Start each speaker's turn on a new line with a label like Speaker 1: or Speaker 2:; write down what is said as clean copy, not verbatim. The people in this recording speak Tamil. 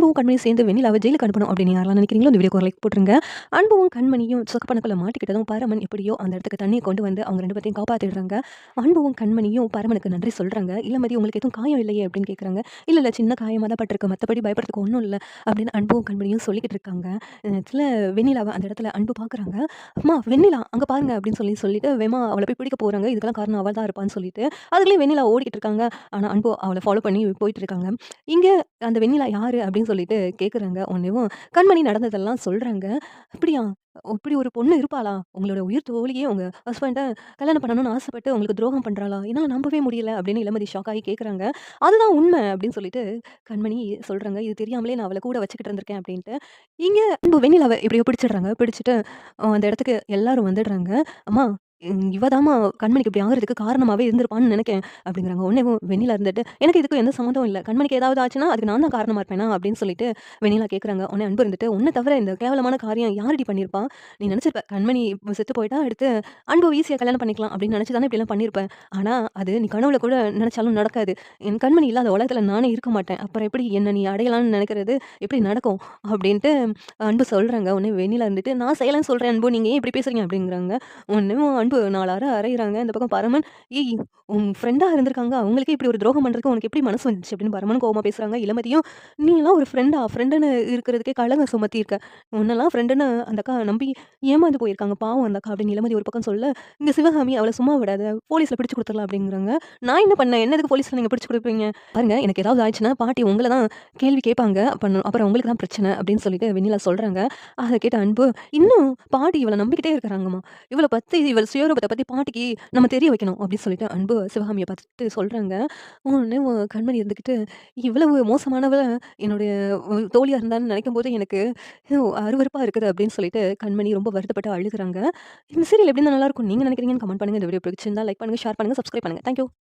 Speaker 1: அன்பும் கண்மணியும் சேர்ந்து வெண்ணிலாவ ஜெயிலுக்கு அனுப்பணும் அப்படின்னு யாரெல்லாம் நினைக்கிறீங்களோ இந்த வீடியோக்கு ஒரு லைக் போட்டுருங்க. அன்பும் கண்மணியும் சொக்கப்பனக்குள்ள மாட்டிக்கிட்டதும் பரமன் எப்படியோ அந்த இடத்துக்கு தண்ணியை கொண்டு வந்து அவங்க 2 பேத்தையும் காப்பாத்திடுறாங்க. அன்பும் கண்மணியும் பரமனுக்கு நன்றி சொல்றாங்க. "இளமதி உங்களுக்கு எதுவும் காயம் இல்லையே?" அப்படின்னு கேட்குறாங்க. "இல்ல, இல்ல சின்ன காயமா தான் பட்டிருக்கு. மத்தபடி பயப்படுறதுக்கு ஒண்ணும் இல்ல." அப்படின்னு அன்பும் கண்மணியும் சொல்லிக்கிட்டு இருக்காங்க. இந்த நேரத்துல வெண்ணிலாவ அந்த இடத்துல அன்பு பார்க்குறாங்க. "அம்மா வெண்ணிலா அங்க பாருங்க" அப்படின்னு சொல்லிட்டு வேகமா அவள போய் பிடிக்க போறாங்க. இதுக்கெல்லாம் காரணம் அவள் தான் இருப்பான்னு சொல்லிட்டு. அதுக்குள்ளயே வெண்ணிலா ஓடிக்கிட்டு இருக்காங்க. ஆனா அன்பு அவள ஃபாலோ பண்ணி போயிட்டு இருக்காங்க. இங்க அந்த வெண்ணிலா யாரு அப்படின்னு சொல்லிட்டு கேட்குறாங்க. உடனேவும் கண்மணி நடந்ததெல்லாம் சொல்றாங்க. "அப்படியா? இப்படி ஒரு பொண்ணு இருப்பாளா? உங்களோட உயிர் தோழியே உங்க ஹஸ்பண்ட கல்யாணம் பண்ணணும்னு ஆசைப்பட்டு உங்களுக்கு துரோகம் பண்றாளா? என்னால நம்பவே முடியல." அப்படின்னு இளமதி ஷாக் ஆகி கேட்குறாங்க. "அதுதான் உண்மை" அப்படின்னு சொல்லிட்டு கண்மணி சொல்றாங்க. "இது தெரியாமலே நான் அவள கூட வச்சுக்கிட்டு இருந்திருக்கேன்" அப்படின்ட்டு. இங்க அன்பு வெண்ணிலாவ எப்படியோ பிடிச்சிடுறாங்க. பிடிச்சுட்டு அந்த இடத்துக்கு எல்லாரும் வந்துடுறாங்க. "அம்மா இவ தாம்மா கண்மணிக்கு இப்படி ஆகுறதுக்கு காரணமாவே இருந்திருப்பான்னு நெனைக்கிறேன்" அப்படிங்கிறாங்க. உடனேவும் வெண்ணிலா இருந்துட்டு, "எனக்கு இதுக்கும் எந்த சம்மந்தமும் இல்ல. கண்மணிக்கு ஏதாவது ஆச்சுன்னா, அதுக்கு நான் தான் காரணமா இருப்பேனா?" அப்படின்னு சொல்லிட்டு வெண்ணிலா கேட்குறாங்க. உடனே அன்பு இருந்துட்டு, "உன்ன தவிர இந்த கேவலமான காரியம் யாருடி பண்ணியிருப்பா? நீ நெனச்சிருப்ப, கண்மணி இப்ப செத்து போயிட்டா, அடுத்து அன்பு ஈஸியா கல்யாணம் பண்ணிக்கலாம் அப்படின்னு நெனச்சு தானே இப்படிலாம் பண்ணியிருப்ப. ஆனா, அது நீ கனவுல கூட நெனச்சாலும் நடக்காது. என் கண்மணி இல்லாத உலகத்துல நானே இருக்க மாட்டேன். அப்புறம் எப்படி என்ன நீ அடையலாம்னு நெனைக்கிறது எப்படி நடக்கும்?" அப்படின்ட்டு அன்பு சொல்றாங்க. உடனே வெண்ணிலா இருந்துட்டு, "நான் செய்யலன்னு சொல்றேன் அன்பு. நீங்க ஏன் இப்படி பேசுறீங்க?" அப்படிங்கிறாங்க. ஒன்னும் அன்பு 4 அறை அறையிறாங்க. இந்த பக்கம் பரமன், "ஏய் உன் ஃப்ரெண்டா இருந்திருக்காங்க. அவங்களுக்கே இப்படி ஒரு துரோகம் பண்றதுக்கு உனக்கு எப்படி மனசு வந்துச்சு?" அப்படின்னு பரமன் கோவமா பேசுறாங்க. இளமதியும், "நீலாம் ஒரு ஃப்ரெண்டா? ஃப்ரெண்டுன்னு இருக்கிறதுக்கே களங்கம் சுமத்தியிருக்க. உன்னலாம் ஃப்ரெண்டுன்னு அந்த அக்கா நம்பி ஏமாந்து போயிருக்காங்க. பாவம் அந்த அக்கா." அப்படின்னு இளமதி ஒரு பக்கம் சொல்ல, இங்க சிவகாமி, "அவள சும்மா விடாத. போலீஸ்ல பிடிச்சு குடுத்துறலாம்." அப்படிங்கிறாங்க. "நான் என்ன பண்ணேன்? என்ன எதுக்கு போலீஸ்ல நீங்க பிடிச்சு குடுப்பீங்க? பாருங்க எனக்கு ஏதாவது ஆயிடுச்சுன்னா பாட்டி உங்கள தான் கேள்வி கேட்பாங்க. அப்புறம் உங்களுக்கு தான் பிரச்சனை." அப்படின்னு சொல்லிட்டு வெண்ணிலா சொல்றாங்க. அத கேட்ட அன்பு, "இன்னும் பாட்டி இவள நம்பிக்கிட்டே இருக்கிறாங்கம்மா. இவள பத்தி இவள் சுயரூபத்த பத்தி பாட்டிக்கு நம்ம தெரிய வைக்கணும்." அப்படின்னு சொல்லிட்டு அன்பு சிவகாமிய பார்த்துட்டு சொல்றாங்க. உடனே கண்மணி இருந்துகிட்டு, "இவ்வளவு மோசமானவ என்னுடைய தோழியா இருந்தான்னு நினைக்கும்போது எனக்கு அருவருப்பா இருக்குது." அப்படின்னு சொல்லிட்டு கண்மணி ரொம்ப வருத்தப்பட்டு அழுகுறாங்க. இந்த சீரியல் எப்படி இருந்தா நல்லாருக்கும் நீங்க நினைக்கிறீங்கன்னு கமெண்ட் பண்ணுங்க. இந்த வீடியோ பிடிச்சிருந்தா லைக் பண்ணுங்க, ஷேர் பண்ணுங்க, சப்ஸ்கிரைப் பண்ணுங்க. Thank you.